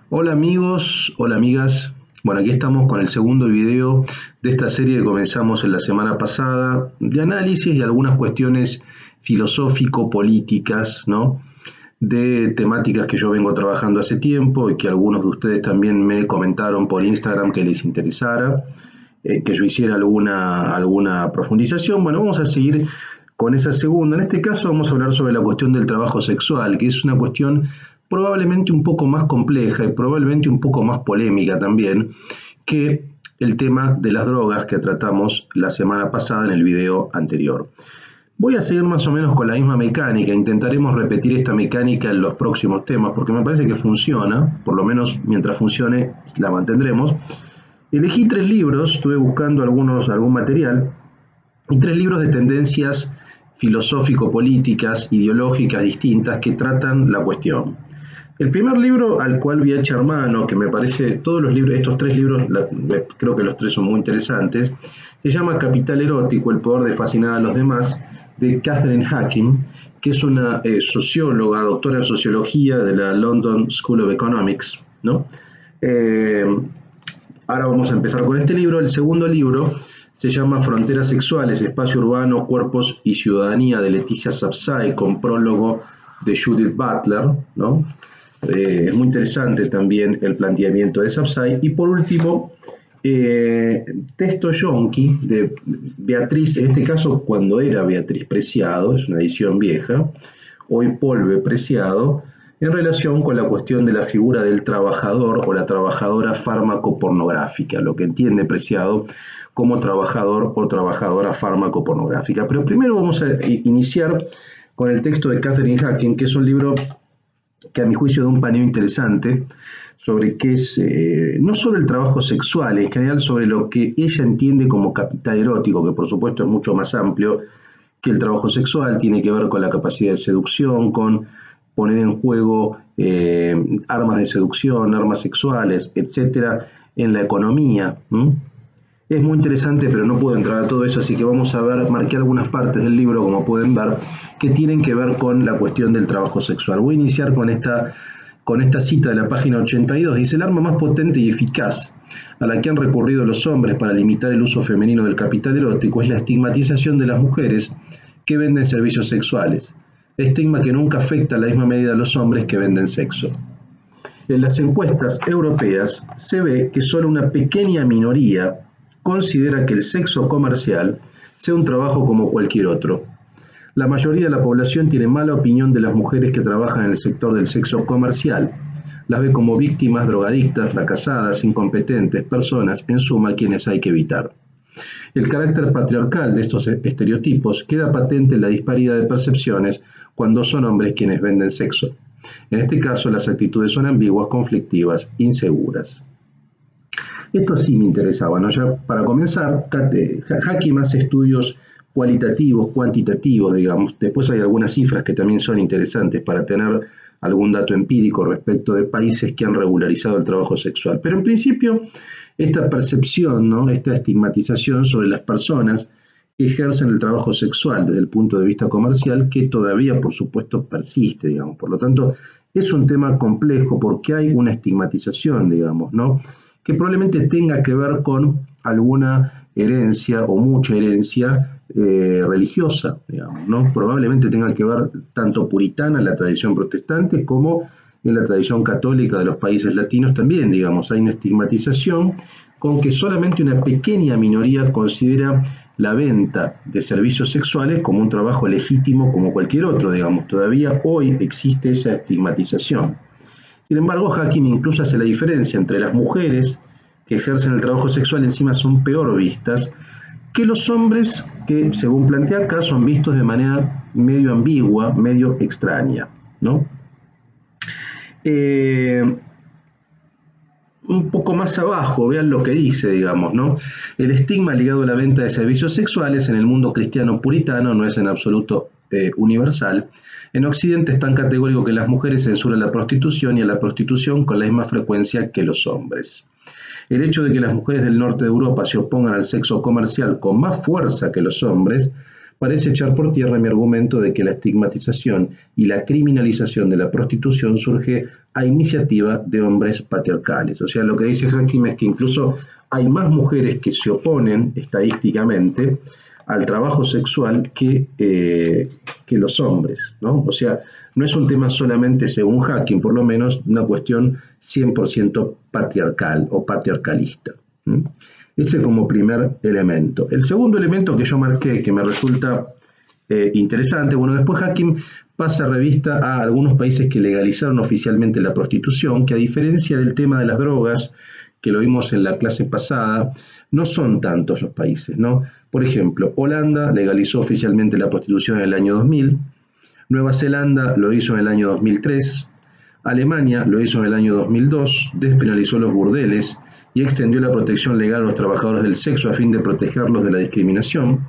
Hola amigos, hola amigas. Bueno, aquí estamos con el segundo video de esta serie que comenzamos en la semana pasada, de análisis y algunas cuestiones filosófico-políticas, ¿no? De temáticas que yo vengo trabajando hace tiempo y que algunos de ustedes también me comentaron por Instagram que les interesara, que yo hiciera alguna profundización. Bueno, vamos a seguir con esa segunda. En este caso vamos a hablar sobre la cuestión del trabajo sexual, que es una cuestión probablemente un poco más compleja y probablemente un poco más polémica también que el tema de las drogas que tratamos la semana pasada en el video anterior. Voy a seguir más o menos con la misma mecánica, intentaremos repetir esta mecánica en los próximos temas porque me parece que funciona, por lo menos mientras funcione la mantendremos. Elegí tres libros, estuve buscando algún material, y tres libros de tendencias filosófico-políticas, ideológicas distintas que tratan la cuestión. El primer libro al cual voy a echar mano, que me parece, todos los libros, estos tres libros, creo que los tres son muy interesantes, se llama Capital Erótico, el poder de fascinar a los demás, de Catherine Hacking, que es una socióloga, doctora en sociología de la London School of Economics, ¿no? Ahora vamos a empezar con este libro. El segundo libro se llama Fronteras Sexuales, Espacio Urbano, Cuerpos y Ciudadanía, de Leticia Sapsay, con prólogo de Judith Butler, ¿no? Es muy interesante también el planteamiento de Sapsay. Y por último, Texto Yonki, de Beatriz, en este caso cuando era Beatriz Preciado, es una edición vieja, hoy Polve Preciado, en relación con la cuestión de la figura del trabajador o la trabajadora fármaco-pornográfica, lo que entiende Preciado como trabajador o trabajadora fármaco-pornográfica. Pero primero vamos a iniciar con el texto de Catherine Hacking, que es un libro que a mi juicio da un paneo interesante sobre qué es no solo el trabajo sexual, en general sobre lo que ella entiende como capital erótico, que por supuesto es mucho más amplio que el trabajo sexual, tiene que ver con la capacidad de seducción, con poner en juego armas de seducción, armas sexuales, etcétera, en la economía. Es muy interesante, pero no puedo entrar a todo eso, así que vamos a ver, marqué algunas partes del libro, como pueden ver, que tienen que ver con la cuestión del trabajo sexual. Voy a iniciar con esta cita de la página 82. Dice: el arma más potente y eficaz a la que han recurrido los hombres para limitar el uso femenino del capital erótico es la estigmatización de las mujeres que venden servicios sexuales. Estigma que nunca afecta a la misma medida a los hombres que venden sexo. En las encuestas europeas se ve que solo una pequeña minoría considera que el sexo comercial sea un trabajo como cualquier otro. La mayoría de la población tiene mala opinión de las mujeres que trabajan en el sector del sexo comercial. Las ve como víctimas, drogadictas, fracasadas, incompetentes, personas, en suma, quienes hay que evitar. El carácter patriarcal de estos estereotipos queda patente en la disparidad de percepciones cuando son hombres quienes venden sexo. En este caso, las actitudes son ambiguas, conflictivas, inseguras. Esto sí me interesaba, ¿no? Ya para comenzar, Hacking hace estudios cualitativos, cuantitativos, digamos. Después hay algunas cifras que también son interesantes para tener algún dato empírico respecto de países que han regularizado el trabajo sexual. Pero en principio, esta percepción, ¿no? Esta estigmatización sobre las personas que ejercen el trabajo sexual desde el punto de vista comercial, que todavía, por supuesto, persiste, digamos. Por lo tanto, es un tema complejo porque hay una estigmatización, digamos, ¿no? Que probablemente tenga que ver con alguna herencia o mucha herencia religiosa, digamos, ¿no? Probablemente tenga que ver tanto puritana en la tradición protestante como en la tradición católica de los países latinos también, digamos. Hay una estigmatización con que solamente una pequeña minoría considera la venta de servicios sexuales como un trabajo legítimo como cualquier otro, digamos. Todavía hoy existe esa estigmatización. Sin embargo, Hacking incluso hace la diferencia entre las mujeres que ejercen el trabajo sexual, encima son peor vistas, que los hombres que, según plantea acá, son vistos de manera medio ambigua, medio extraña, ¿no? Un poco más abajo, vean lo que dice, digamos, ¿no? El estigma ligado a la venta de servicios sexuales en el mundo cristiano puritano no es en absoluto universal. En Occidente es tan categórico que las mujeres censuran la prostitución y a la prostitución con la misma frecuencia que los hombres. El hecho de que las mujeres del norte de Europa se opongan al sexo comercial con más fuerza que los hombres parece echar por tierra mi argumento de que la estigmatización y la criminalización de la prostitución surge a iniciativa de hombres patriarcales. O sea, lo que dice Hacking es que incluso hay más mujeres que se oponen estadísticamente al trabajo sexual que los hombres, ¿no? O sea, no es un tema solamente, según Hacking, por lo menos, una cuestión 100% patriarcal o patriarcalista. Ese como primer elemento. El segundo elemento que yo marqué, que me resulta interesante, bueno, después Hacking pasa revista a algunos países que legalizaron oficialmente la prostitución, que a diferencia del tema de las drogas, que lo vimos en la clase pasada, no son tantos los países, ¿no? Por ejemplo, Holanda legalizó oficialmente la prostitución en el año 2000, Nueva Zelanda lo hizo en el año 2003, Alemania lo hizo en el año 2002, despenalizó los burdeles y extendió la protección legal a los trabajadores del sexo a fin de protegerlos de la discriminación.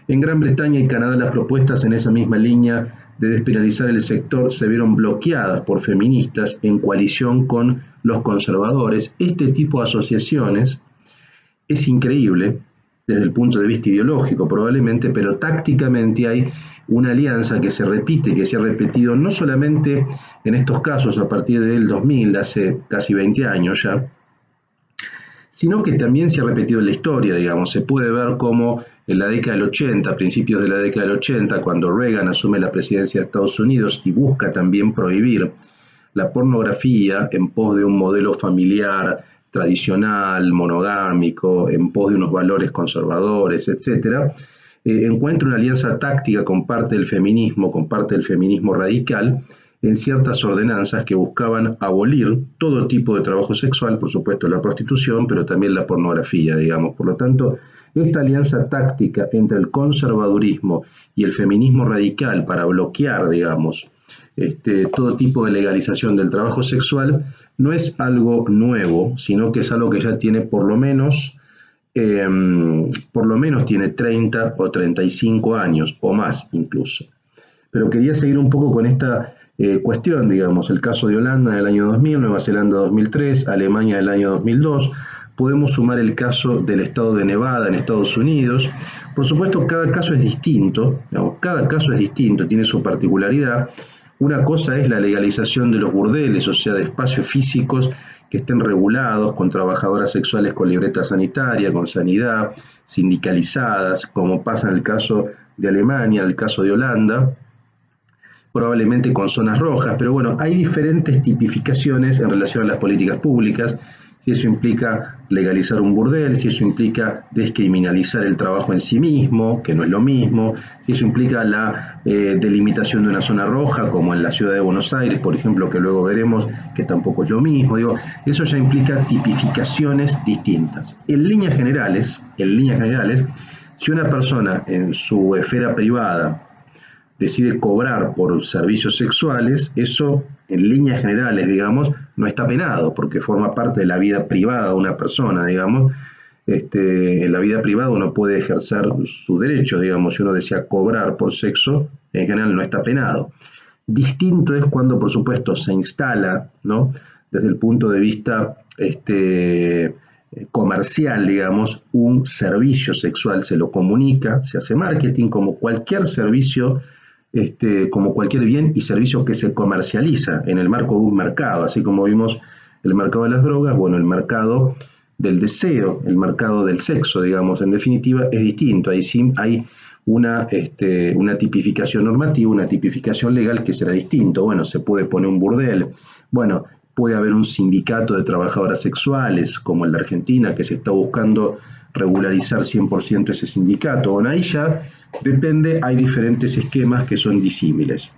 En Gran Bretaña y Canadá las propuestas en esa misma línea de despenalizar el sector se vieron bloqueadas por feministas en coalición con los conservadores. Este tipo de asociaciones es increíble desde el punto de vista ideológico probablemente, pero tácticamente hay una alianza que se repite, que se ha repetido no solamente en estos casos a partir del 2000, hace casi 20 años ya, sino que también se ha repetido en la historia, digamos. Se puede ver cómo en la década del 80, a principios de la década del 80, cuando Reagan asume la presidencia de Estados Unidos y busca también prohibir la pornografía en pos de un modelo familiar tradicional, monogámico, en pos de unos valores conservadores, etc., encuentra una alianza táctica con parte del feminismo radical, en ciertas ordenanzas que buscaban abolir todo tipo de trabajo sexual, por supuesto la prostitución, pero también la pornografía, digamos. Por lo tanto, esta alianza táctica entre el conservadurismo y el feminismo radical para bloquear, digamos, todo tipo de legalización del trabajo sexual no es algo nuevo, sino que es algo que ya tiene por lo menos tiene 30 o 35 años, o más incluso. Pero quería seguir un poco con esta cuestión, digamos, el caso de Holanda en el año 2000, Nueva Zelanda 2003, Alemania en el año 2002, podemos sumar el caso del estado de Nevada en Estados Unidos. Por supuesto, cada caso es distinto, digamos, cada caso es distinto, tiene su particularidad. Una cosa es la legalización de los burdeles, o sea, de espacios físicos que estén regulados, con trabajadoras sexuales con libreta sanitaria, con sanidad, sindicalizadas, como pasa en el caso de Alemania, en el caso de Holanda, probablemente con zonas rojas, pero bueno, hay diferentes tipificaciones en relación a las políticas públicas, si eso implica legalizar un burdel, si eso implica descriminalizar el trabajo en sí mismo, que no es lo mismo, si eso implica la delimitación de una zona roja, como en la ciudad de Buenos Aires, por ejemplo, que luego veremos que tampoco es lo mismo, digo, eso ya implica tipificaciones distintas. En líneas generales, si una persona en su esfera privada decide cobrar por servicios sexuales, eso en líneas generales, digamos, no está penado, porque forma parte de la vida privada de una persona, digamos. En la vida privada uno puede ejercer su derecho, digamos, si uno desea cobrar por sexo, en general no está penado. Distinto es cuando, por supuesto, se instala, ¿no?, desde el punto de vista comercial, digamos, un servicio sexual, se lo comunica, se hace marketing como cualquier servicio, como cualquier bien y servicio que se comercializa en el marco de un mercado, así como vimos el mercado de las drogas, bueno, el mercado del deseo, el mercado del sexo, digamos, en definitiva, es distinto. Ahí sí hay una tipificación normativa, una tipificación legal que será distinto. Bueno, se puede poner un burdel, bueno, puede haber un sindicato de trabajadoras sexuales, como en la Argentina, que se está buscando regularizar 100% ese sindicato. Bueno, ahí ya depende, hay diferentes esquemas que son disímiles.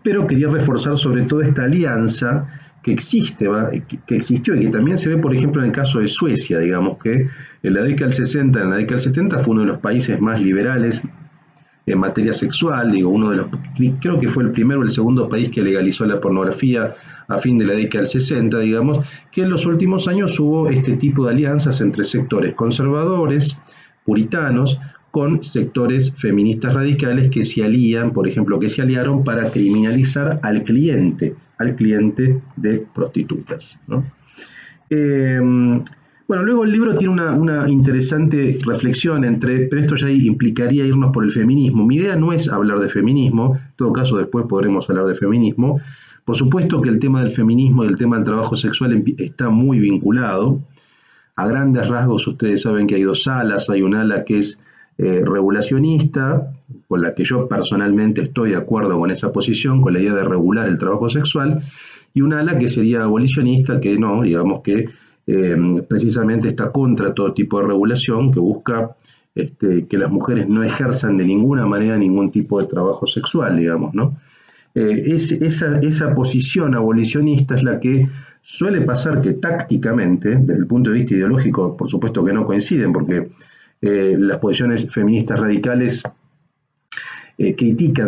Pero quería reforzar sobre todo esta alianza que existe, que existió y que también se ve, por ejemplo, en el caso de Suecia, digamos, que en la década del 60, en la década del 70 fue uno de los países más liberales en materia sexual, digo, creo que fue el primero o el segundo país que legalizó la pornografía a fin de la década del 60, digamos, que en los últimos años hubo este tipo de alianzas entre sectores conservadores, puritanos, con sectores feministas radicales que se alían, por ejemplo, que se aliaron para criminalizar al cliente de prostitutas, ¿no? Bueno, luego el libro tiene una interesante reflexión pero esto ya implicaría irnos por el feminismo. Mi idea no es hablar de feminismo, en todo caso después podremos hablar de feminismo. Por supuesto que el tema del feminismo y el tema del trabajo sexual está muy vinculado. A grandes rasgos ustedes saben que hay dos alas, hay un ala que es regulacionista, con la que yo personalmente estoy de acuerdo con esa posición, con la idea de regular el trabajo sexual, y un ala que sería abolicionista, que no, digamos que precisamente está contra todo tipo de regulación, que busca que las mujeres no ejerzan de ninguna manera ningún tipo de trabajo sexual, digamos, ¿no? Esa posición abolicionista es la que suele pasar que tácticamente, desde el punto de vista ideológico, por supuesto que no coinciden, porque las posiciones feministas radicales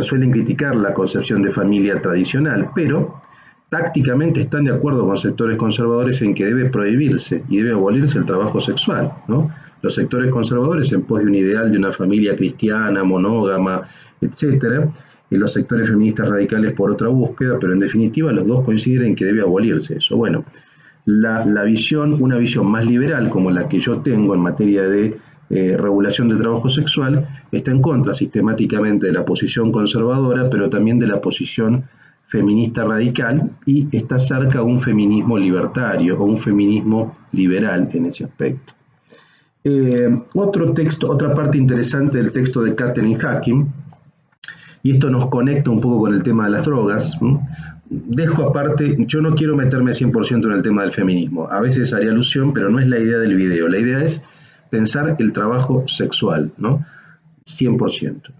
suelen criticar la concepción de familia tradicional, pero tácticamente están de acuerdo con sectores conservadores en que debe prohibirse y debe abolirse el trabajo sexual, ¿no? Los sectores conservadores en pos de un ideal de una familia cristiana, monógama, etcétera, y los sectores feministas radicales por otra búsqueda, pero en definitiva los dos coinciden en que debe abolirse eso. Bueno, una visión más liberal como la que yo tengo en materia de regulación del trabajo sexual, está en contra sistemáticamente de la posición conservadora, pero también de la posición feminista radical, y está cerca a un feminismo libertario o un feminismo liberal en ese aspecto. Otra parte interesante del texto de Catherine Hacking, y esto nos conecta un poco con el tema de las drogas. Dejo aparte, yo no quiero meterme 100% en el tema del feminismo, a veces haría alusión, pero no es la idea del video, la idea es pensar el trabajo sexual, ¿no? 100%.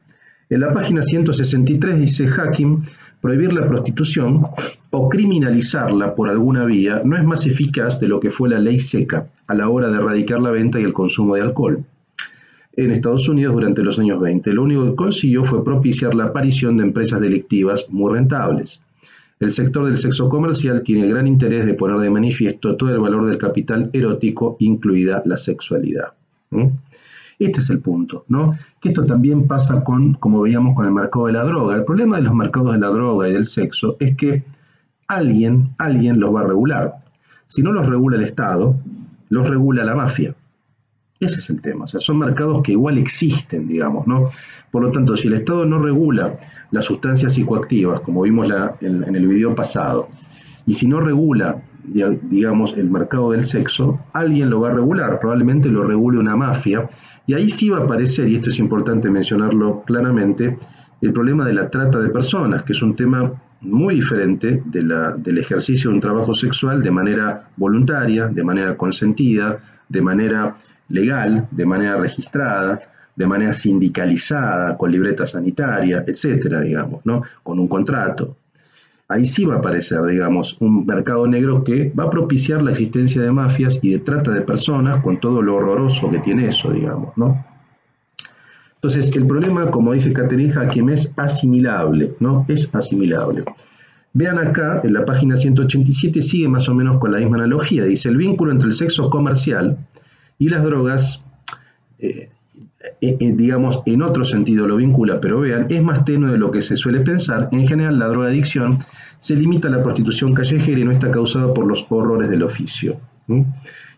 En la página 163 dice Hacking, prohibir la prostitución o criminalizarla por alguna vía no es más eficaz de lo que fue la ley seca a la hora de erradicar la venta y el consumo de alcohol en Estados Unidos durante los años 20. Lo único que consiguió fue propiciar la aparición de empresas delictivas muy rentables. El sector del sexo comercial tiene el gran interés de poner de manifiesto todo el valor del capital erótico, incluida la sexualidad. Este es el punto, ¿no? Que esto también pasa como veíamos, con el mercado de la droga. El problema de los mercados de la droga y del sexo es que alguien los va a regular. Si no los regula el Estado, los regula la mafia. Ese es el tema, o sea, son mercados que igual existen, digamos, ¿no? Por lo tanto, si el Estado no regula las sustancias psicoactivas, como vimos en el video pasado, y si no regula, digamos, el mercado del sexo, alguien lo va a regular, probablemente lo regule una mafia, y ahí sí va a aparecer, y esto es importante mencionarlo claramente, el problema de la trata de personas, que es un tema muy diferente del ejercicio de un trabajo sexual de manera voluntaria, de manera consentida, de manera legal, de manera registrada, de manera sindicalizada, con libreta sanitaria, etcétera, digamos, ¿no? Con un contrato. Ahí sí va a aparecer, digamos, un mercado negro que va a propiciar la existencia de mafias y de trata de personas, con todo lo horroroso que tiene eso, digamos, ¿no? Entonces, el problema, como dice Catherine Hacking, es asimilable, ¿no? Es asimilable. Vean acá, en la página 187, sigue más o menos con la misma analogía. Dice, el vínculo entre el sexo comercial y las drogas, digamos, en otro sentido lo vincula, pero vean, es más tenue de lo que se suele pensar. En general, la drogadicción se limita a la prostitución callejera y no está causada por los horrores del oficio.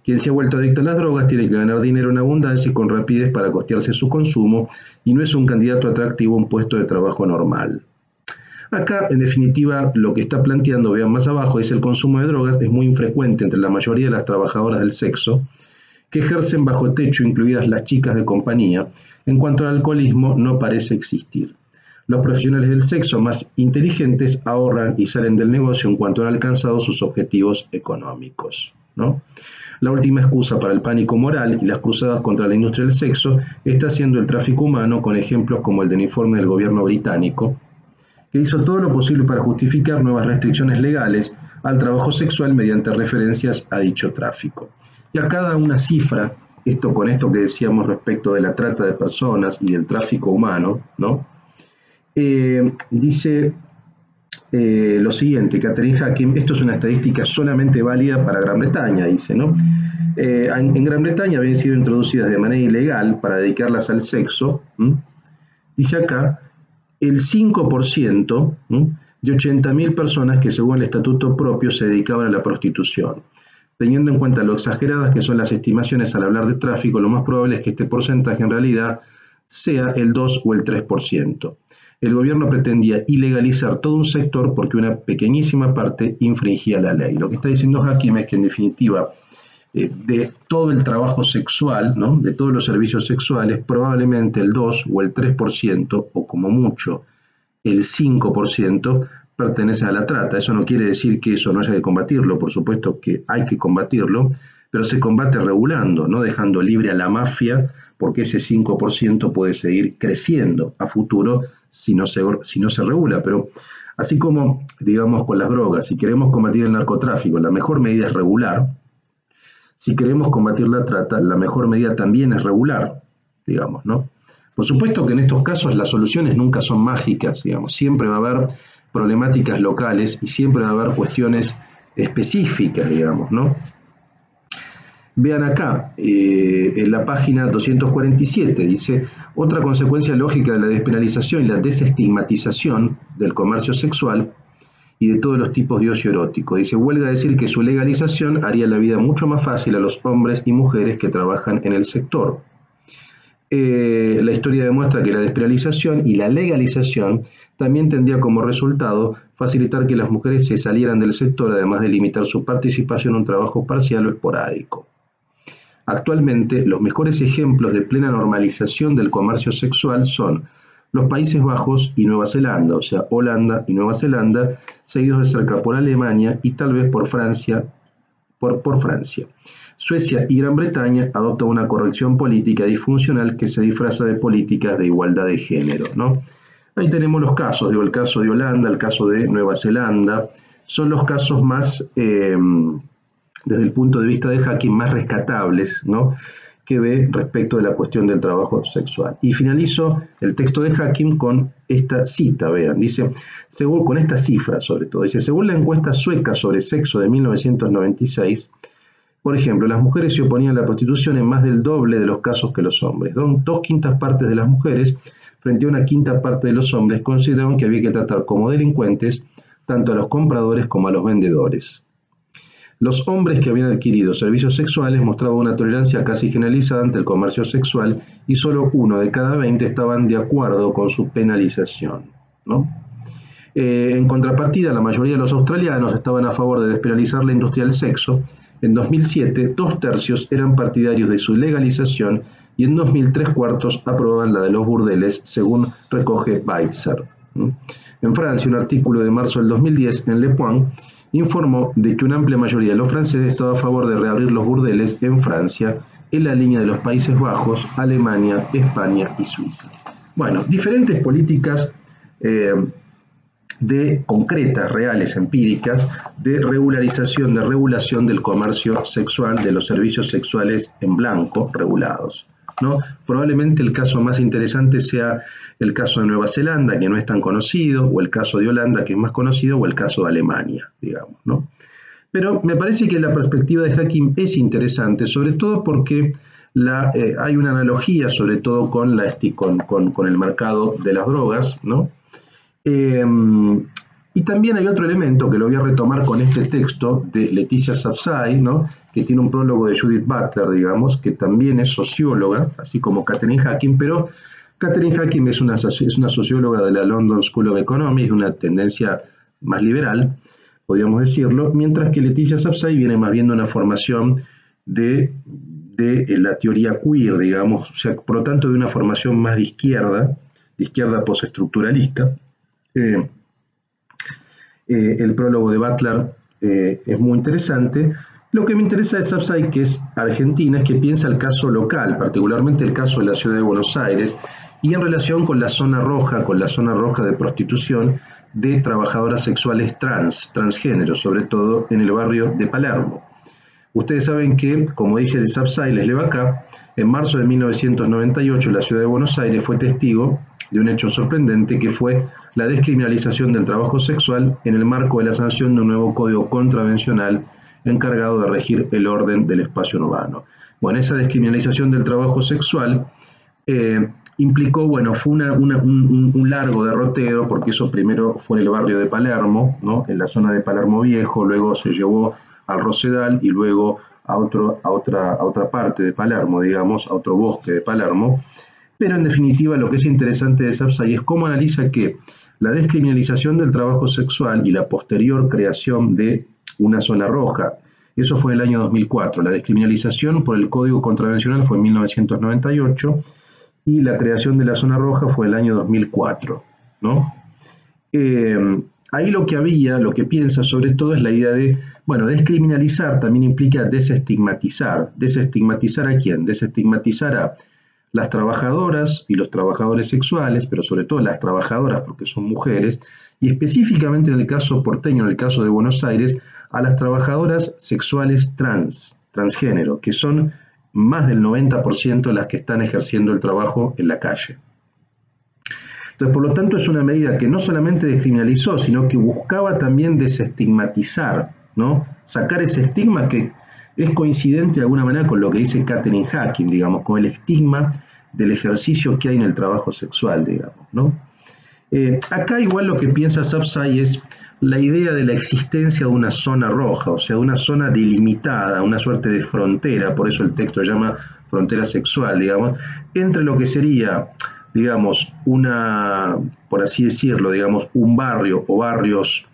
Quien se ha vuelto adicto a las drogas tiene que ganar dinero en abundancia y con rapidez para costearse su consumo, y no es un candidato atractivo a un puesto de trabajo normal. Acá, en definitiva, lo que está planteando, vean más abajo, es el consumo de drogas es muy infrecuente entre la mayoría de las trabajadoras del sexo, que ejercen bajo techo, incluidas las chicas de compañía. En cuanto al alcoholismo, no parece existir. Los profesionales del sexo más inteligentes ahorran y salen del negocio en cuanto han alcanzado sus objetivos económicos, ¿no? La última excusa para el pánico moral y las cruzadas contra la industria del sexo está siendo el tráfico humano, con ejemplos como el del informe del gobierno británico, que hizo todo lo posible para justificar nuevas restricciones legales al trabajo sexual mediante referencias a dicho tráfico. Y acá da una cifra, con esto que decíamos respecto de la trata de personas y del tráfico humano, ¿no? Dice lo siguiente, Catherine Hacking, esto es una estadística solamente válida para Gran Bretaña, dice, ¿no? En Gran Bretaña habían sido introducidas de manera ilegal para dedicarlas al sexo, dice acá, el 5% de 80.000 personas que según el estatuto propio se dedicaban a la prostitución. Teniendo en cuenta lo exageradas que son las estimaciones al hablar de tráfico, lo más probable es que este porcentaje en realidad sea el 2 o el 3%. El gobierno pretendía ilegalizar todo un sector porque una pequeñísima parte infringía la ley. Lo que está diciendo Hakim es que en definitiva de todo el trabajo sexual, ¿no? De todos los servicios sexuales, probablemente el 2 o el 3%, o como mucho el 5%, pertenece a la trata. Eso no quiere decir que eso no haya que combatirlo, por supuesto que hay que combatirlo, pero se combate regulando, no dejando libre a la mafia, porque ese 5% puede seguir creciendo a futuro si no se regula. Pero así como, digamos, con las drogas, si queremos combatir el narcotráfico, la mejor medida es regular. Si queremos combatir la trata, la mejor medida también es regular, digamos, ¿no? Por supuesto que en estos casos las soluciones nunca son mágicas, digamos, siempre va a haber problemáticas locales y siempre va a haber cuestiones específicas, digamos, ¿no? Vean acá, en la página 247, dice, otra consecuencia lógica de la despenalización y la desestigmatización del comercio sexual y de todos los tipos de ocio erótico. Dice, huelga decir que su legalización haría la vida mucho más fácil a los hombres y mujeres que trabajan en el sector. La historia demuestra que la despenalización y la legalización también tendría como resultado facilitar que las mujeres se salieran del sector, además de limitar su participación en un trabajo parcial o esporádico. Actualmente, los mejores ejemplos de plena normalización del comercio sexual son los Países Bajos y Nueva Zelanda, o sea, Holanda y Nueva Zelanda, seguidos de cerca por Alemania y tal vez por Francia, por Francia. Suecia y Gran Bretaña adoptan una corrección política disfuncional que se disfraza de políticas de igualdad de género, ¿no? Ahí tenemos los casos, digo, el caso de Holanda, el caso de Nueva Zelanda, son los casos más, desde el punto de vista de Hakim, más rescatables, ¿no?, que ve respecto de la cuestión del trabajo sexual. Y finalizo el texto de Hakim con esta cita, vean, dice, con esta cifra sobre todo, dice, según la encuesta sueca sobre sexo de 1996, por ejemplo, las mujeres se oponían a la prostitución en más del doble de los casos que los hombres. 2/5 partes de las mujeres, frente a 1/5 parte de los hombres, consideraron que había que tratar como delincuentes tanto a los compradores como a los vendedores. Los hombres que habían adquirido servicios sexuales mostraban una tolerancia casi generalizada ante el comercio sexual y solo 1 de cada 20 estaban de acuerdo con su penalización, ¿no? En contrapartida, la mayoría de los australianos estaban a favor de despenalizar la industria del sexo. En 2007, 2/3 eran partidarios de su legalización y en 2000, 3/4 aprobaban la de los burdeles, según recoge Weitzer. En Francia, un artículo de marzo del 2010 en Le Point informó de que una amplia mayoría de los franceses estaba a favor de reabrir los burdeles en Francia, en la línea de los Países Bajos, Alemania, España y Suiza. Bueno, diferentes políticas concretas, reales, empíricas, de regularización, de regulación del comercio sexual, de los servicios sexuales en blanco regulados, ¿no? Probablemente el caso más interesante sea el caso de Nueva Zelanda, que no es tan conocido, o el caso de Holanda, que es más conocido, o el caso de Alemania, digamos, ¿no? Pero me parece que la perspectiva de Hakim es interesante, sobre todo porque hay una analogía, sobre todo con el mercado de las drogas, ¿no? Y también hay otro elemento que lo voy a retomar con este texto de Leticia Sapsay, ¿no?, que tiene un prólogo de Judith Butler, digamos, que también es socióloga, así como Catherine Hakim, pero Catherine Hakim es una socióloga de la London School of Economics, de una tendencia más liberal, podríamos decirlo, mientras que Leticia Sapsay viene más bien de una formación de la teoría queer, digamos, o sea, por lo tanto de una formación más de izquierda postestructuralista. El prólogo de Butler es muy interesante. Lo que me interesa de Sapsay, que es argentina, es que piensa el caso local, particularmente el caso de la ciudad de Buenos Aires, y en relación con la zona roja de prostitución de trabajadoras sexuales transgénero, sobre todo en el barrio de Palermo. Ustedes saben que, como dice el Sapsay, les leo acá, en marzo de 1998 la ciudad de Buenos Aires fue testigo de un hecho sorprendente que fue la descriminalización del trabajo sexual en el marco de la sanción de un nuevo código contravencional encargado de regir el orden del espacio urbano. Bueno, esa descriminalización del trabajo sexual implicó, bueno, fue un largo derrotero, porque eso primero fue en el barrio de Palermo, ¿no?, en la zona de Palermo Viejo, luego se llevó al Rosedal y luego a otra parte de Palermo, digamos, a otro bosque de Palermo. Pero en definitiva lo que es interesante de Sapsay es cómo analiza que la descriminalización del trabajo sexual y la posterior creación de una zona roja, eso fue en el año 2004, la descriminalización por el Código Contravencional fue en 1998 y la creación de la zona roja fue el año 2004, ¿no? Ahí lo que piensa sobre todo es la idea de, bueno, descriminalizar también implica desestigmatizar. ¿Desestigmatizar a quién? Desestigmatizar a las trabajadoras y los trabajadores sexuales, pero sobre todo las trabajadoras porque son mujeres, y específicamente en el caso porteño, en el caso de Buenos Aires, a las trabajadoras sexuales transgénero, que son más del 90% las que están ejerciendo el trabajo en la calle. Entonces, por lo tanto, es una medida que no solamente descriminalizó, sino que buscaba también desestigmatizar, ¿no? Sacar ese estigma que es coincidente de alguna manera con lo que dice Katherine Hacking, digamos, con el estigma del ejercicio que hay en el trabajo sexual, digamos, ¿no? Acá igual lo que piensa Sapsay es la idea de la existencia de una zona roja, o sea, una zona delimitada, una suerte de frontera, por eso el texto llama frontera sexual, digamos, entre lo que sería, digamos, por así decirlo, digamos, un barrio o barrios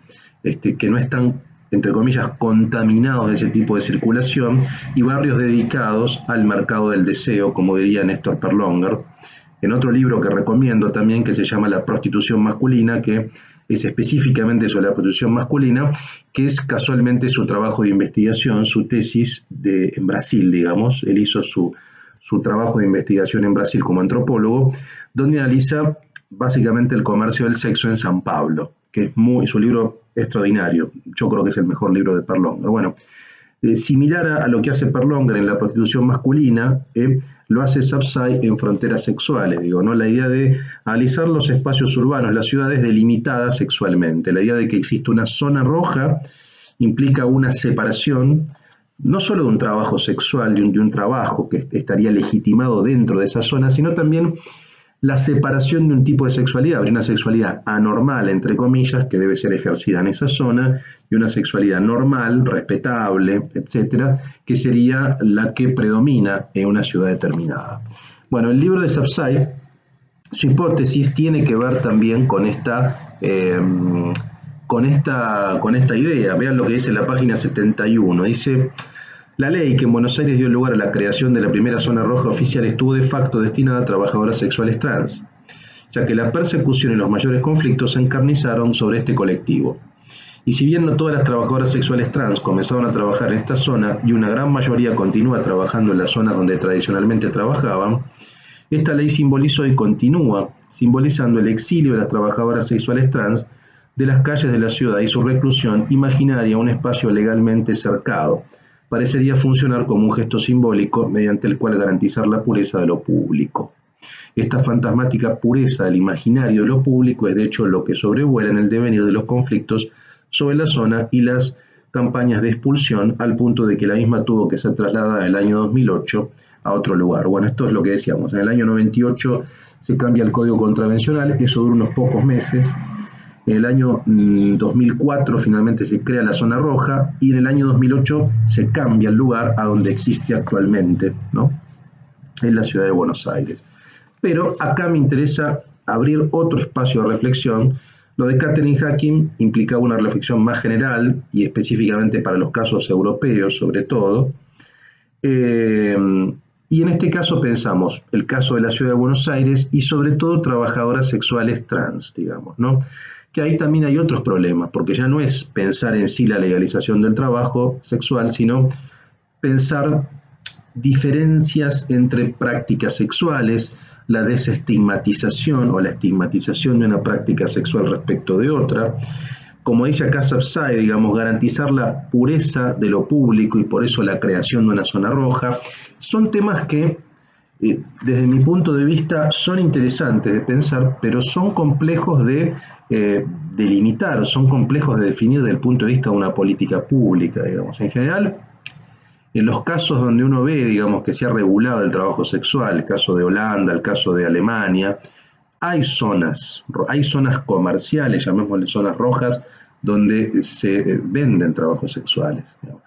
que no están, entre comillas, contaminados de ese tipo de circulación, y barrios dedicados al mercado del deseo, como diría Néstor Perlonger, en otro libro que recomiendo también, que se llama La prostitución masculina, que es específicamente sobre la prostitución masculina, que es casualmente su trabajo de investigación, su tesis en Brasil, digamos. Él hizo su trabajo de investigación en Brasil como antropólogo, donde analiza básicamente el comercio del sexo en San Pablo, que es un libro extraordinario. Yo creo que es el mejor libro de Perlonger. Bueno, similar a lo que hace Perlonger en la prostitución masculina, lo hace Sapsay en fronteras sexuales, digo, ¿no? La idea de analizar los espacios urbanos, las ciudades delimitadas sexualmente. La idea de que existe una zona roja implica una separación, no solo de un trabajo sexual, de un trabajo que estaría legitimado dentro de esa zona, sino también la separación de un tipo de sexualidad, de una sexualidad anormal, entre comillas, que debe ser ejercida en esa zona, y una sexualidad normal, respetable, etcétera, que sería la que predomina en una ciudad determinada. Bueno, el libro de Sapsay, su hipótesis tiene que ver también con esta idea. Vean lo que dice en la página 71. Dice: la ley que en Buenos Aires dio lugar a la creación de la primera zona roja oficial estuvo de facto destinada a trabajadoras sexuales trans, ya que la persecución y los mayores conflictos se encarnizaron sobre este colectivo. Y si bien no todas las trabajadoras sexuales trans comenzaron a trabajar en esta zona y una gran mayoría continúa trabajando en las zonas donde tradicionalmente trabajaban, esta ley simbolizó y continúa simbolizando el exilio de las trabajadoras sexuales trans de las calles de la ciudad y su reclusión imaginaria a un espacio legalmente cercado. Parecería funcionar como un gesto simbólico mediante el cual garantizar la pureza de lo público. Esta fantasmática pureza del imaginario de lo público es de hecho lo que sobrevuela en el devenir de los conflictos sobre la zona y las campañas de expulsión, al punto de que la misma tuvo que ser trasladada en el año 2008 a otro lugar. Bueno, esto es lo que decíamos. En el año 98 se cambia el Código Contravencional, eso dura unos pocos meses. En el año 2004 finalmente se crea la zona roja y en el año 2008 se cambia el lugar a donde existe actualmente, ¿no? En la ciudad de Buenos Aires. Pero acá me interesa abrir otro espacio de reflexión. Lo de Katherine Hacking implicaba una reflexión más general y específicamente para los casos europeos sobre todo. Y en este caso pensamos el caso de la ciudad de Buenos Aires y sobre todo trabajadoras sexuales trans, digamos, ¿no? Que ahí también hay otros problemas, porque ya no es pensar en sí la legalización del trabajo sexual, sino pensar diferencias entre prácticas sexuales, la desestigmatización o la estigmatización de una práctica sexual respecto de otra. Como dice acá Sapsay, digamos, garantizar la pureza de lo público y por eso la creación de una zona roja, son temas que desde mi punto de vista son interesantes de pensar, pero son complejos de delimitar, son complejos de definir desde el punto de vista de una política pública, digamos. En general, en los casos donde uno ve, digamos, que se ha regulado el trabajo sexual, el caso de Holanda, el caso de Alemania, hay zonas comerciales, llamémosle zonas rojas, donde se venden trabajos sexuales, digamos.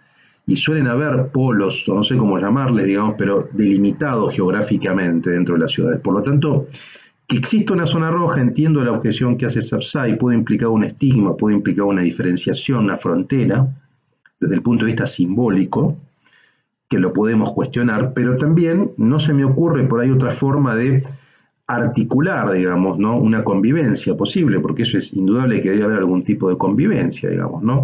y suelen haber polos, o no sé cómo llamarles, digamos, pero delimitados geográficamente dentro de las ciudades. Por lo tanto, que exista una zona roja, entiendo la objeción que hace Sapsay, puede implicar un estigma, puede implicar una diferenciación, una frontera, desde el punto de vista simbólico, que lo podemos cuestionar, pero también no se me ocurre por ahí otra forma de articular, digamos, ¿no? Una convivencia posible, porque eso es indudable que debe haber algún tipo de convivencia, digamos, ¿no?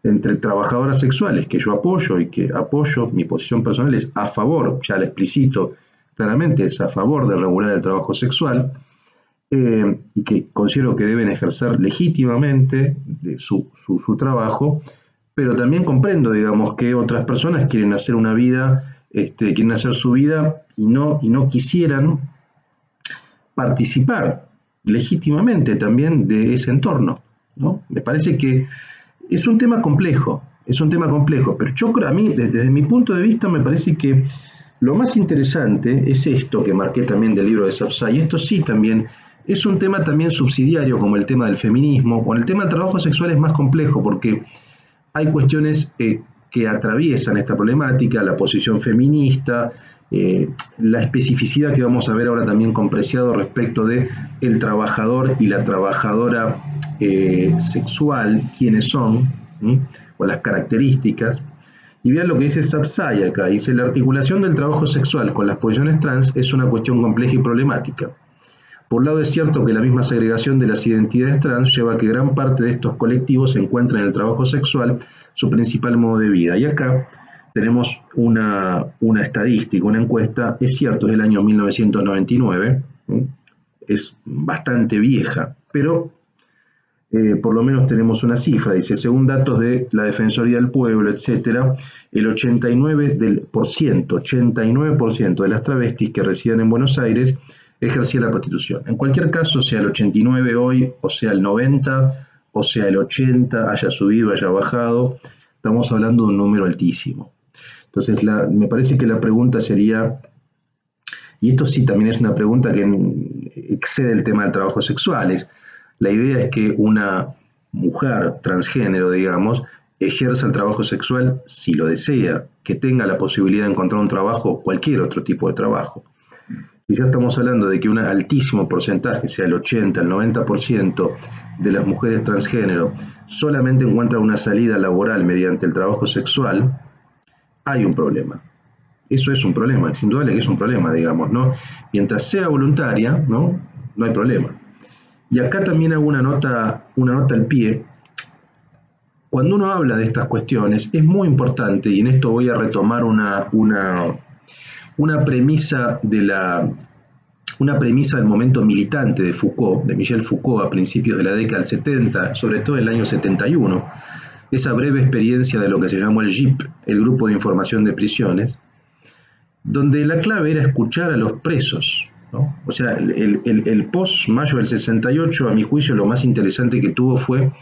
Entre trabajadoras sexuales, que yo apoyo y que apoyo, mi posición personal es a favor, ya lo explicito claramente, es a favor de regular el trabajo sexual, y que considero que deben ejercer legítimamente su trabajo, pero también comprendo, digamos, que otras personas quieren hacer una vida, quieren hacer su vida y no quisieran participar legítimamente también de ese entorno, ¿no? Me parece que es un tema complejo, pero yo creo, a mí, desde mi punto de vista, me parece que lo más interesante es esto que marqué también del libro de Sapsay, y esto sí también es un tema también subsidiario como el tema del feminismo, o el tema del trabajo sexual es más complejo porque hay cuestiones que atraviesan esta problemática, la posición feminista, la especificidad que vamos a ver ahora también con Preciado respecto de el trabajador y la trabajadora sexual, quiénes son, o las características. Y vean lo que dice Sapsay acá, dice: la articulación del trabajo sexual con las posiciones trans es una cuestión compleja y problemática. Por un lado, es cierto que la misma segregación de las identidades trans lleva a que gran parte de estos colectivos encuentren en el trabajo sexual su principal modo de vida. Y acá tenemos una estadística, una encuesta, es cierto, es del año 1999, es bastante vieja, pero por lo menos tenemos una cifra, dice, según datos de la Defensoría del Pueblo, etcétera, el 89% de las travestis que residen en Buenos Aires ejercía la prostitución. En cualquier caso, sea el 89 hoy, o sea el 90, o sea el 80, haya subido, haya bajado, estamos hablando de un número altísimo. Entonces, me parece que la pregunta sería, y esto sí también es una pregunta que excede el tema del trabajo sexual, la idea es que una mujer transgénero, digamos, ejerza el trabajo sexual si lo desea, que tenga la posibilidad de encontrar un trabajo, cualquier otro tipo de trabajo. Si ya estamos hablando de que un altísimo porcentaje, sea el 80, el 90% de las mujeres transgénero, solamente encuentran una salida laboral mediante el trabajo sexual, hay un problema. Eso es un problema, es indudable que es un problema, digamos, ¿no? Mientras sea voluntaria, ¿no? No hay problema. Y acá también hago una nota al pie. Cuando uno habla de estas cuestiones, es muy importante, y en esto voy a retomar una premisa del momento militante de Foucault, de Michel Foucault, a principios de la década del 70, sobre todo en el año 71, esa breve experiencia de lo que se llamó el GIP, el Grupo de Información de Prisiones, donde la clave era escuchar a los presos, ¿no? O sea, el post-mayo del 68, a mi juicio, lo más interesante que tuvo fue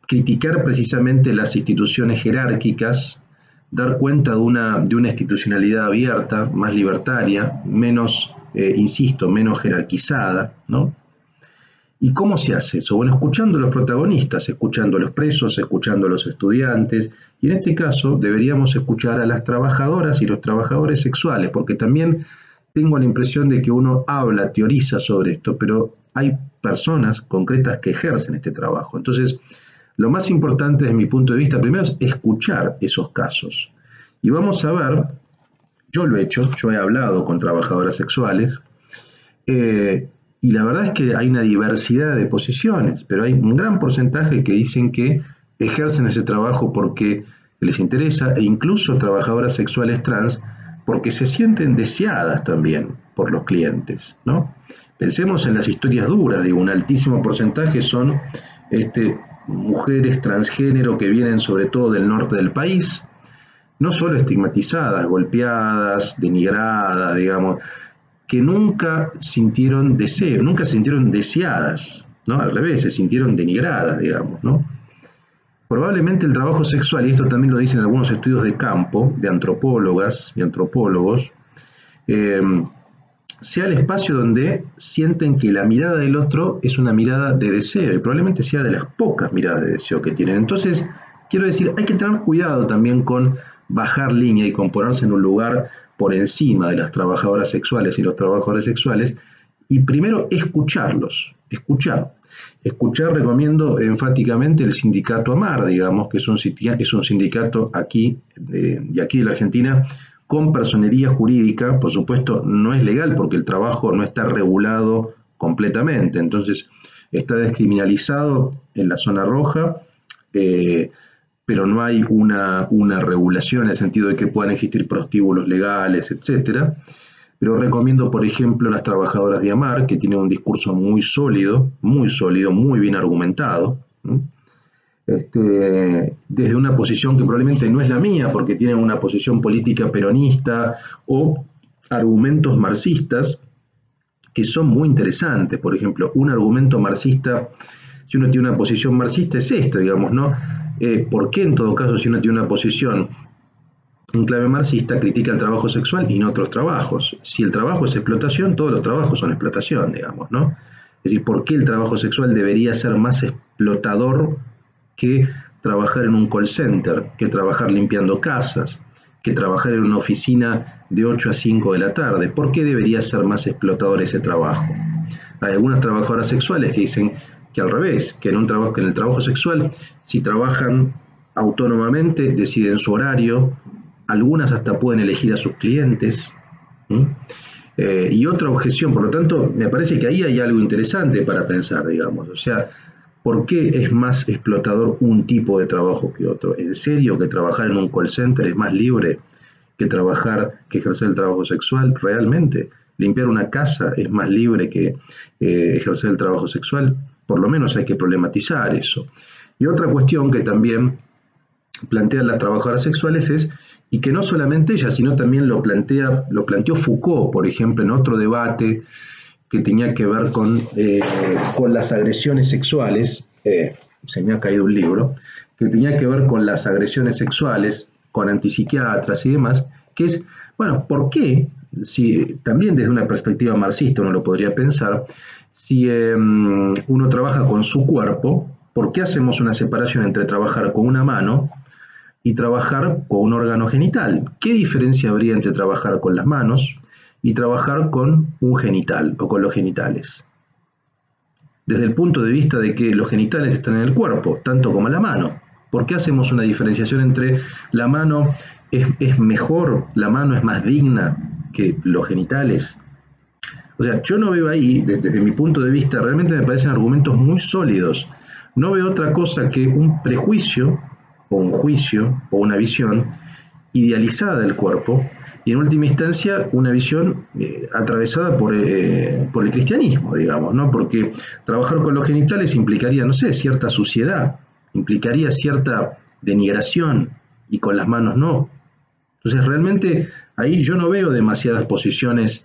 criticar precisamente las instituciones jerárquicas, dar cuenta de una institucionalidad abierta, más libertaria, menos, insisto, menos jerarquizada, ¿no? ¿Y cómo se hace eso? Bueno, escuchando a los protagonistas, escuchando a los presos, escuchando a los estudiantes, y en este caso deberíamos escuchar a las trabajadoras y los trabajadores sexuales, porque también tengo la impresión de que uno habla, teoriza sobre esto, pero hay personas concretas que ejercen este trabajo. Entonces, lo más importante desde mi punto de vista, primero es escuchar esos casos. Y vamos a ver, yo lo he hecho, yo he hablado con trabajadoras sexuales, y la verdad es que hay una diversidad de posiciones, pero hay un gran porcentaje que dicen que ejercen ese trabajo porque les interesa, e incluso trabajadoras sexuales trans porque se sienten deseadas también por los clientes, ¿no? Pensemos en las historias duras, digo, un altísimo porcentaje son mujeres transgénero que vienen sobre todo del norte del país, no solo estigmatizadas, golpeadas, denigradas, digamos, que nunca sintieron deseo, nunca se sintieron deseadas, ¿no? Al revés, se sintieron denigradas, digamos, ¿no? Probablemente el trabajo sexual, y esto también lo dicen algunos estudios de campo, de antropólogas y antropólogos, sea el espacio donde sienten que la mirada del otro es una mirada de deseo, y probablemente sea de las pocas miradas de deseo que tienen. Entonces, quiero decir, hay que tener cuidado también con bajar línea y componerse en un lugar por encima de las trabajadoras sexuales y los trabajadores sexuales, y primero escucharlos, escuchar. Escuchar, recomiendo enfáticamente el sindicato AMAR, digamos, que es un sindicato aquí, de aquí de la Argentina, con personería jurídica. Por supuesto, no es legal porque el trabajo no está regulado completamente, entonces está descriminalizado en la zona roja, pero no hay una regulación en el sentido de que puedan existir prostíbulos legales, etcétera. Pero recomiendo, por ejemplo, las trabajadoras de AMAR, que tienen un discurso muy sólido, muy bien argumentado, desde una posición que probablemente no es la mía, porque tienen una posición política peronista o argumentos marxistas que son muy interesantes. Por ejemplo, un argumento marxista, si uno tiene una posición marxista, es esto, digamos, ¿no? ¿Por qué en todo caso, si uno tiene una posición en clave marxista, critica el trabajo sexual y no otros trabajos? Si el trabajo es explotación, todos los trabajos son explotación, digamos, ¿no? Es decir, ¿por qué el trabajo sexual debería ser más explotador que trabajar en un call center, que trabajar limpiando casas, que trabajar en una oficina de 8 a 5 de la tarde? ¿Por qué debería ser más explotador ese trabajo? Hay algunas trabajadoras sexuales que dicen que al revés, que en el trabajo sexual, si trabajan autónomamente, deciden su horario, algunas hasta pueden elegir a sus clientes. Y otra objeción, por lo tanto, me parece que ahí hay algo interesante para pensar, digamos. O sea, ¿por qué es más explotador un tipo de trabajo que otro? ¿En serio que trabajar en un call center es más libre que ejercer el trabajo sexual? ¿Realmente? ¿Limpiar una casa es más libre que ejercer el trabajo sexual? Por lo menos hay que problematizar eso. Y otra cuestión que también plantean las trabajadoras sexuales es, y que no solamente ellas, sino también lo planteó Foucault, por ejemplo, en otro debate que tenía que ver con las agresiones sexuales, se me ha caído un libro, que tenía que ver con las agresiones sexuales, con antipsiquiatras y demás, que es, bueno, ¿por qué? Si también desde una perspectiva marxista uno lo podría pensar, si uno trabaja con su cuerpo, ¿por qué hacemos una separación entre trabajar con una mano y trabajar con un órgano genital? ¿Qué diferencia habría entre trabajar con las manos y trabajar con un genital o con los genitales? Desde el punto de vista de que los genitales están en el cuerpo, tanto como la mano. ¿Por qué hacemos una diferenciación entre la mano es mejor, la mano es más digna que los genitales? O sea, yo no veo ahí, desde mi punto de vista, realmente me parecen argumentos muy sólidos. No veo otra cosa que un prejuicio, o un juicio, o una visión idealizada del cuerpo, y en última instancia una visión atravesada por el cristianismo, digamos, ¿no? Porque trabajar con los genitales implicaría, no sé, cierta suciedad, implicaría cierta denigración, y con las manos no. Entonces realmente ahí yo no veo demasiadas posiciones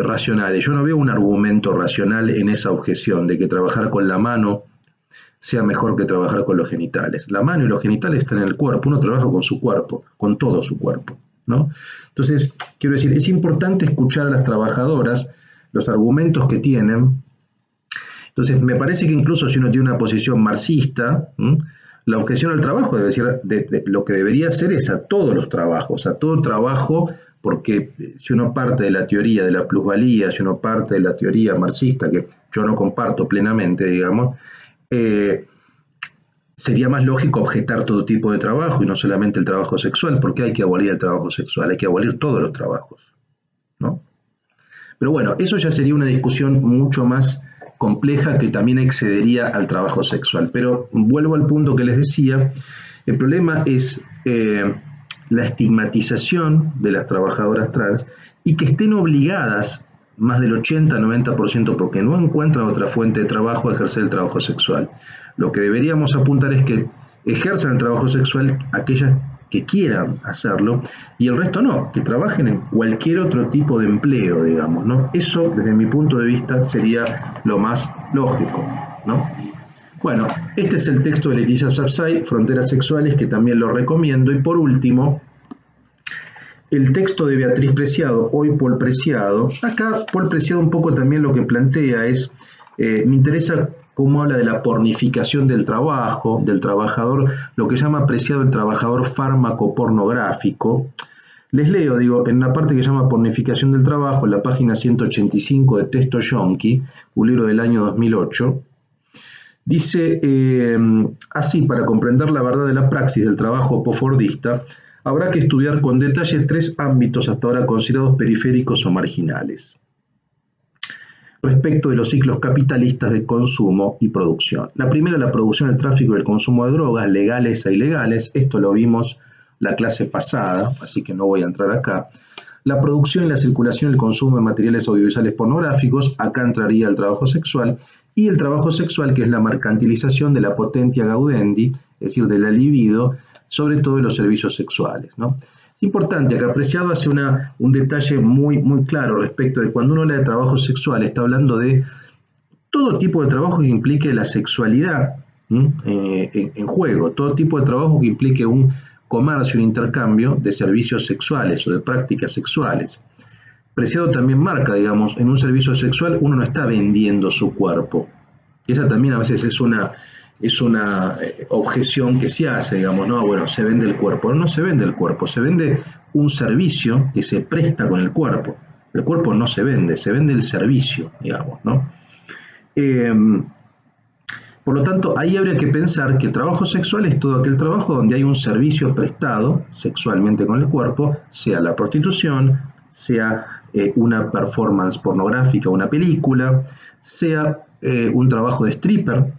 racionales, yo no veo un argumento racional en esa objeción de que trabajar con la mano sea mejor que trabajar con los genitales. La mano y los genitales están en el cuerpo, uno trabaja con su cuerpo, con todo su cuerpo, ¿no? Entonces, quiero decir, es importante escuchar a las trabajadoras, los argumentos que tienen. Entonces, me parece que incluso si uno tiene una posición marxista, la objeción al trabajo debe ser, lo que debería ser es a todos los trabajos, a todo trabajo, porque si uno parte de la teoría de la plusvalía, si uno parte de la teoría marxista, que yo no comparto plenamente, digamos, sería más lógico objetar todo tipo de trabajo y no solamente el trabajo sexual, porque hay que abolir el trabajo sexual, hay que abolir todos los trabajos, ¿no? Pero bueno, eso ya sería una discusión mucho más compleja que también excedería al trabajo sexual. Pero vuelvo al punto que les decía, el problema es la estigmatización de las trabajadoras trans y que estén obligadas más del 80-90% porque no encuentran otra fuente de trabajo a ejercer el trabajo sexual. Lo que deberíamos apuntar es que ejerzan el trabajo sexual aquellas que quieran hacerlo y el resto no, que trabajen en cualquier otro tipo de empleo, digamos, ¿no? Eso, desde mi punto de vista, sería lo más lógico, ¿no? Bueno, este es el texto de Leticia Sapsay, Fronteras Sexuales, que también lo recomiendo. Y por último, el texto de Beatriz Preciado, Hoy Paul Preciado. Acá Paul Preciado un poco también lo que plantea es, me interesa cómo habla de la pornificación del trabajo, del trabajador, lo que llama Preciado el trabajador fármaco pornográfico. Les leo, digo, en una parte que se llama Pornificación del trabajo, en la página 185 de Texto Yonki, un libro del año 2008, dice así: para comprender la verdad de la praxis del trabajo posfordista, habrá que estudiar con detalle 3 ámbitos hasta ahora considerados periféricos o marginales, respecto de los ciclos capitalistas de consumo y producción. La primera, la producción, el tráfico y el consumo de drogas, legales e ilegales. Esto lo vimos la clase pasada, así que no voy a entrar acá. La producción y la circulación y el consumo de materiales audiovisuales pornográficos, acá entraría el trabajo sexual, y el trabajo sexual, que es la mercantilización de la potentia gaudendi, es decir, de la libido, sobre todo en los servicios sexuales, ¿no? Es importante, acá Preciado hace un detalle muy claro respecto de cuando uno habla de trabajo sexual, está hablando de todo tipo de trabajo que implique la sexualidad en juego, todo tipo de trabajo que implique un comercio, un intercambio de servicios sexuales o de prácticas sexuales. Preciado también marca, digamos, en un servicio sexual uno no está vendiendo su cuerpo. Esa también a veces es una objeción que se hace, digamos, no, bueno, se vende el cuerpo. No se vende el cuerpo, se vende un servicio que se presta con el cuerpo. El cuerpo no se vende el servicio, digamos, ¿no? Por lo tanto, ahí habría que pensar que trabajo sexual es todo aquel trabajo donde hay un servicio prestado sexualmente con el cuerpo, sea la prostitución, sea una performance pornográfica, una película, sea un trabajo de stripper,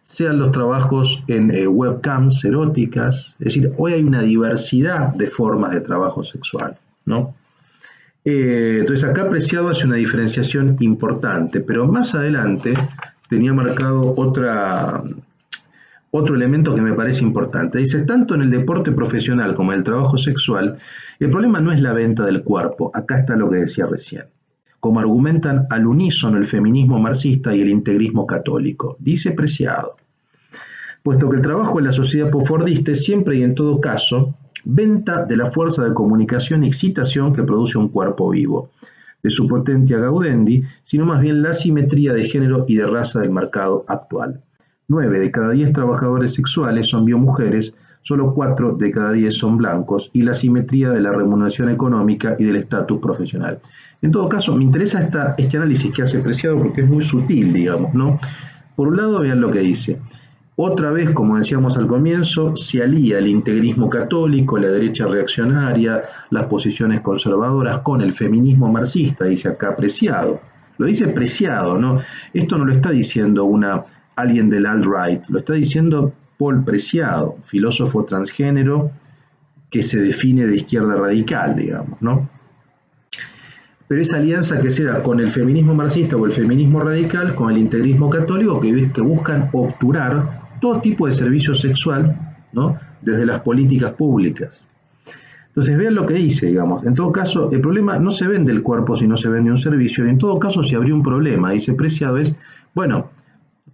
sean los trabajos en webcams eróticas. Es decir, hoy hay una diversidad de formas de trabajo sexual, ¿no? Entonces acá Preciado hace una diferenciación importante, pero más adelante tenía marcado otro elemento que me parece importante. Dice: tanto en el deporte profesional como en el trabajo sexual, el problema no es la venta del cuerpo. Acá está lo que decía recién. Como argumentan al unísono el feminismo marxista y el integrismo católico. Dice Preciado: puesto que el trabajo en la sociedad posfordista es siempre y en todo caso venta de la fuerza de comunicación y excitación que produce un cuerpo vivo, de su potentia gaudendi, sino más bien la asimetría de género y de raza del mercado actual. 9 de cada 10 trabajadores sexuales son biomujeres, solo 4 de cada 10 son blancos, y la asimetría de la remuneración económica y del estatus profesional. En todo caso, me interesa este análisis que hace Preciado porque es muy sutil, digamos, ¿no? Por un lado, vean lo que dice. Otra vez, como decíamos al comienzo, se alía el integrismo católico, la derecha reaccionaria, las posiciones conservadoras con el feminismo marxista, dice acá Preciado. Lo dice Preciado, ¿no? Esto no lo está diciendo alguien del alt-right, lo está diciendo Paul Preciado, filósofo transgénero que se define de izquierda radical, digamos, ¿no? Pero esa alianza que se da con el feminismo marxista o el feminismo radical, con el integrismo católico, que buscan obturar todo tipo de servicio sexual, ¿no? Desde las políticas públicas. Entonces vean lo que dice, digamos. En todo caso, el problema no se vende el cuerpo si no se vende un servicio, y en todo caso, si habría un problema, dice Preciado, es, bueno,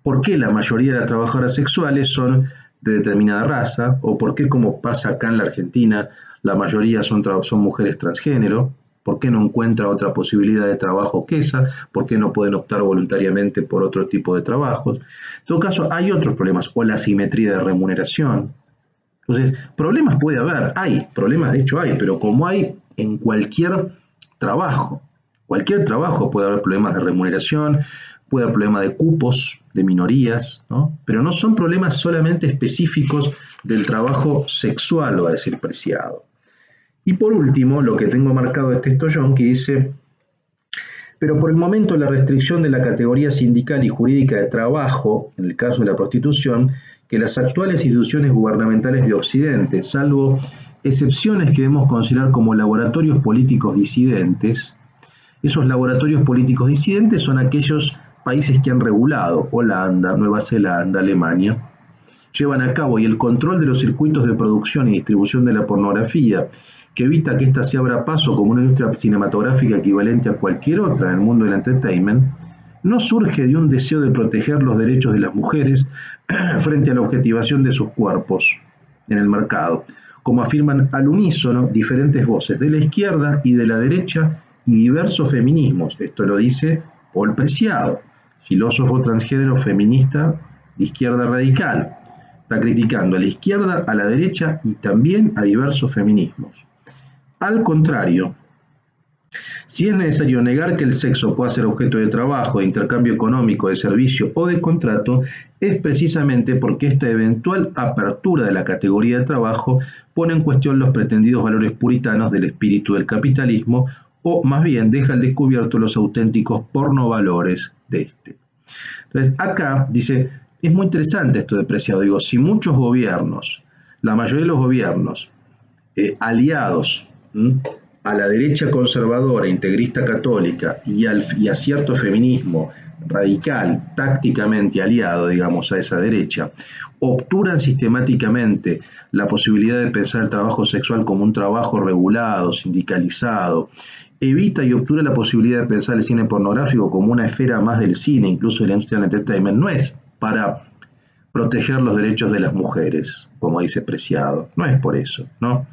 ¿por qué la mayoría de las trabajadoras sexuales son de determinada raza? ¿O por qué, como pasa acá en la Argentina, la mayoría son mujeres transgénero? ¿Por qué no encuentra otra posibilidad de trabajo que esa? ¿Por qué no pueden optar voluntariamente por otro tipo de trabajos? En todo caso, hay otros problemas, o la asimetría de remuneración. Entonces, problemas puede haber, hay, problemas de hecho hay, pero como hay en cualquier trabajo puede haber problemas de remuneración, puede haber problemas de cupos, de minorías, ¿no? Pero no son problemas solamente específicos del trabajo sexual, lo va a decir Preciado. Y por último, lo que tengo marcado de Texto Yonki dice: pero por el momento la restricción de la categoría sindical y jurídica de trabajo, en el caso de la prostitución, que las actuales instituciones gubernamentales de Occidente, salvo excepciones que debemos considerar como laboratorios políticos disidentes, esos laboratorios políticos disidentes son aquellos países que han regulado, Holanda, Nueva Zelanda, Alemania, llevan a cabo, y el control de los circuitos de producción y distribución de la pornografía, que evita que ésta se abra paso como una industria cinematográfica equivalente a cualquier otra en el mundo del entertainment, no surge de un deseo de proteger los derechos de las mujeres frente a la objetivación de sus cuerpos en el mercado, como afirman al unísono diferentes voces de la izquierda y de la derecha y diversos feminismos. Esto lo dice Paul Preciado, filósofo transgénero feminista de izquierda radical. Está criticando a la izquierda, a la derecha y también a diversos feminismos. Al contrario, si es necesario negar que el sexo pueda ser objeto de trabajo, de intercambio económico, de servicio o de contrato, es precisamente porque esta eventual apertura de la categoría de trabajo pone en cuestión los pretendidos valores puritanos del espíritu del capitalismo, o más bien deja al descubierto los auténticos pornovalores de este. Entonces, acá dice, es muy interesante esto de Preciado, digo, si muchos gobiernos, la mayoría de los gobiernos, aliados a la derecha conservadora, integrista católica y a cierto feminismo radical, tácticamente aliado, digamos, a esa derecha, obturan sistemáticamente la posibilidad de pensar el trabajo sexual como un trabajo regulado, sindicalizado, evita y obtura la posibilidad de pensar el cine pornográfico como una esfera más del cine, incluso de la industria del entertainment, no es para proteger los derechos de las mujeres, como dice Preciado, no es por eso, ¿no?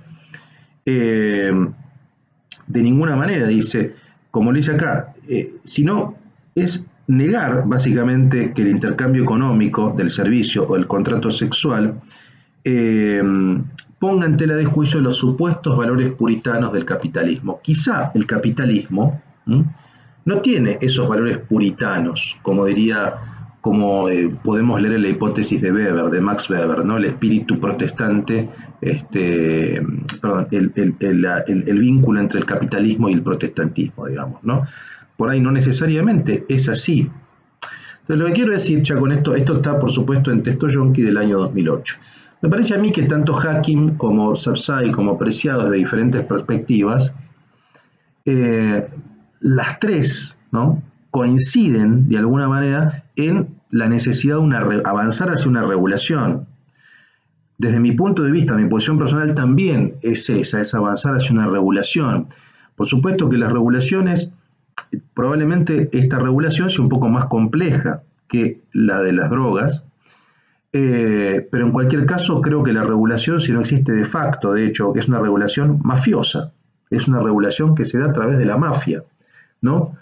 De ninguna manera, dice, como lo dice acá, sino es negar básicamente que el intercambio económico del servicio o el contrato sexual ponga en tela de juicio los supuestos valores puritanos del capitalismo. Quizá el capitalismo no tiene esos valores puritanos, como diría, como podemos leer en la hipótesis de Weber, de Max Weber, ¿no? El espíritu protestante, el vínculo entre el capitalismo y el protestantismo, digamos, ¿no? Por ahí no necesariamente es así. Entonces, lo que quiero decir, ya con esto está por supuesto en Texto Yonki del año 2008. Me parece a mí que tanto Hacking como Sapsay como Preciado desde diferentes perspectivas, las tres, ¿no?, coinciden de alguna manera en la necesidad de avanzar hacia una regulación. Desde mi punto de vista, mi posición personal también es esa, es avanzar hacia una regulación. Por supuesto que las regulaciones, probablemente esta regulación sea un poco más compleja que la de las drogas, pero en cualquier caso creo que la regulación, si no existe de facto, de hecho, es una regulación mafiosa, es una regulación que se da a través de la mafia, ¿no?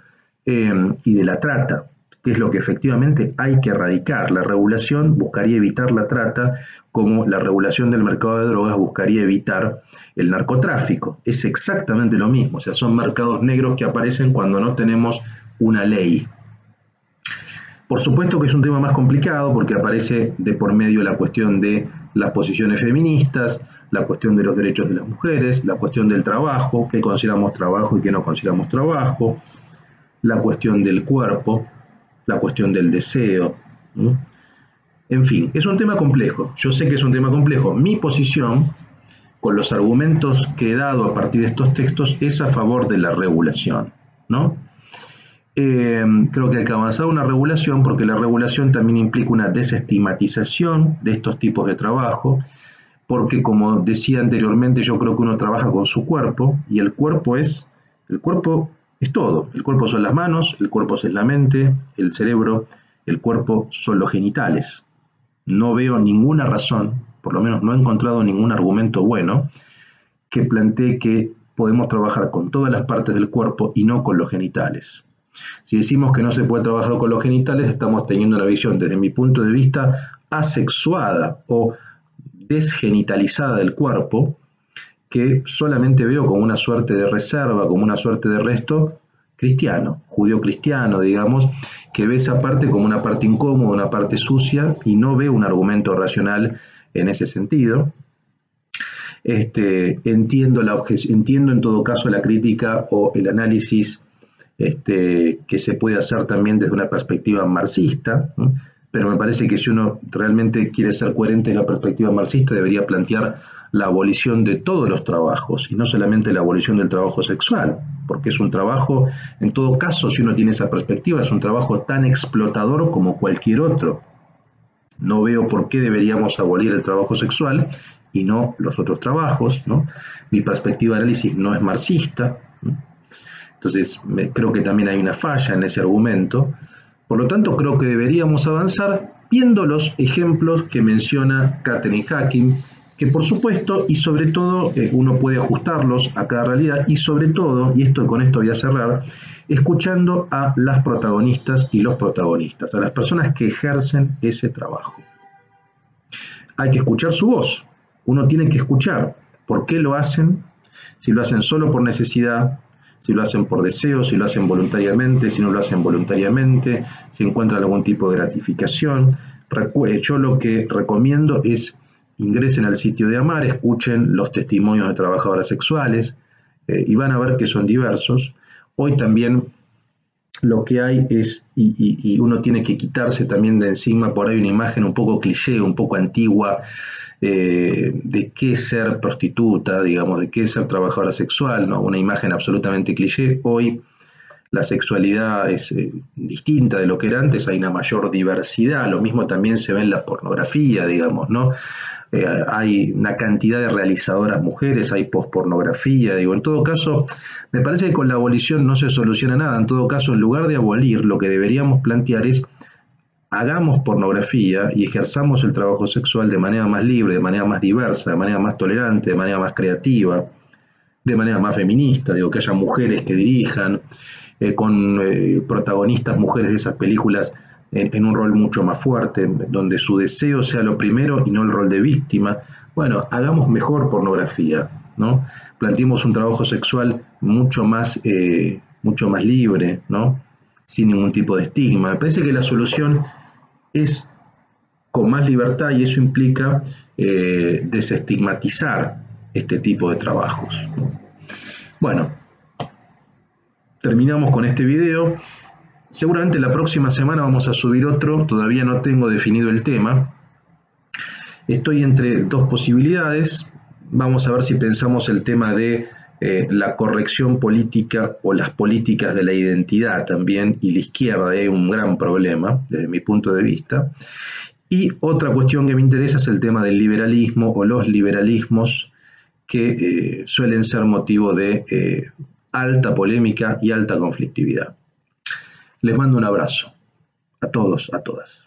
Y de la trata, que es lo que efectivamente hay que erradicar. La regulación buscaría evitar la trata, como la regulación del mercado de drogas buscaría evitar el narcotráfico. Es exactamente lo mismo, o sea, son mercados negros que aparecen cuando no tenemos una ley. Por supuesto que es un tema más complicado porque aparece de por medio la cuestión de las posiciones feministas, la cuestión de los derechos de las mujeres, la cuestión del trabajo, qué consideramos trabajo y qué no consideramos trabajo, la cuestión del cuerpo, la cuestión del deseo. En fin, es un tema complejo. Yo sé que es un tema complejo. Mi posición, con los argumentos que he dado a partir de estos textos, es a favor de la regulación, ¿no? Creo que hay que avanzar una regulación porque la regulación también implica una desestigmatización de estos tipos de trabajo, porque como decía anteriormente, yo creo que uno trabaja con su cuerpo y el cuerpo es todo. El cuerpo son las manos, el cuerpo es la mente, el cerebro, el cuerpo son los genitales. No veo ninguna razón, por lo menos no he encontrado ningún argumento bueno, que plantee que podemos trabajar con todas las partes del cuerpo y no con los genitales. Si decimos que no se puede trabajar con los genitales, estamos teniendo una visión, desde mi punto de vista, asexuada o desgenitalizada del cuerpo, que solamente veo como una suerte de reserva, como una suerte de resto cristiano, judío-cristiano, digamos, que ve esa parte como una parte incómoda, una parte sucia, y no veo un argumento racional en ese sentido. Entiendo en todo caso la crítica o el análisis que se puede hacer también desde una perspectiva marxista, ¿no? Pero me parece que si uno realmente quiere ser coherente en la perspectiva marxista, debería plantear la abolición de todos los trabajos y no solamente la abolición del trabajo sexual, porque es un trabajo, en todo caso, si uno tiene esa perspectiva, es un trabajo tan explotador como cualquier otro. No veo por qué deberíamos abolir el trabajo sexual y no los otros trabajos, ¿no? Mi perspectiva de análisis no es marxista, ¿no? Entonces, creo que también hay una falla en ese argumento. Por lo tanto, creo que deberíamos avanzar viendo los ejemplos que menciona Catherine Hacking que por supuesto y sobre todo uno puede ajustarlos a cada realidad y sobre todo, y con esto voy a cerrar, escuchando a las protagonistas y los protagonistas, a las personas que ejercen ese trabajo. Hay que escuchar su voz, uno tiene que escuchar por qué lo hacen, si lo hacen solo por necesidad, si lo hacen por deseo, si lo hacen voluntariamente, si no lo hacen voluntariamente, si encuentran algún tipo de gratificación. Yo lo que recomiendo es ingresen al sitio de AMAR, escuchen los testimonios de trabajadoras sexuales y van a ver que son diversos. Hoy también lo que hay es, y uno tiene que quitarse también de encima por ahí una imagen un poco cliché, un poco antigua, de qué es ser prostituta, digamos, de qué es ser trabajadora sexual, ¿no? Una imagen absolutamente cliché. Hoy la sexualidad es distinta de lo que era antes, hay una mayor diversidad, lo mismo también se ve en la pornografía, digamos, ¿no? Hay una cantidad de realizadoras mujeres, hay pospornografía, digo, en todo caso, me parece que con la abolición no se soluciona nada, en todo caso, en lugar de abolir, lo que deberíamos plantear es hagamos pornografía y ejerzamos el trabajo sexual de manera más libre, de manera más diversa, de manera más tolerante, de manera más creativa, de manera más feminista, digo, que haya mujeres que dirijan, con protagonistas mujeres de esas películas en un rol mucho más fuerte, donde su deseo sea lo primero y no el rol de víctima. Bueno, hagamos mejor pornografía, ¿no? Planteemos un trabajo sexual mucho más libre, ¿no? Sin ningún tipo de estigma. Me parece que la solución es con más libertad y eso implica desestigmatizar este tipo de trabajos. Bueno, terminamos con este video. Seguramente la próxima semana vamos a subir otro, todavía no tengo definido el tema. Estoy entre dos posibilidades. Vamos a ver si pensamos el tema de la corrección política o las políticas de la identidad también, y la izquierda es un gran problema desde mi punto de vista. Y otra cuestión que me interesa es el tema del liberalismo o los liberalismos que suelen ser motivo de alta polémica y alta conflictividad. Les mando un abrazo a todos, a todas.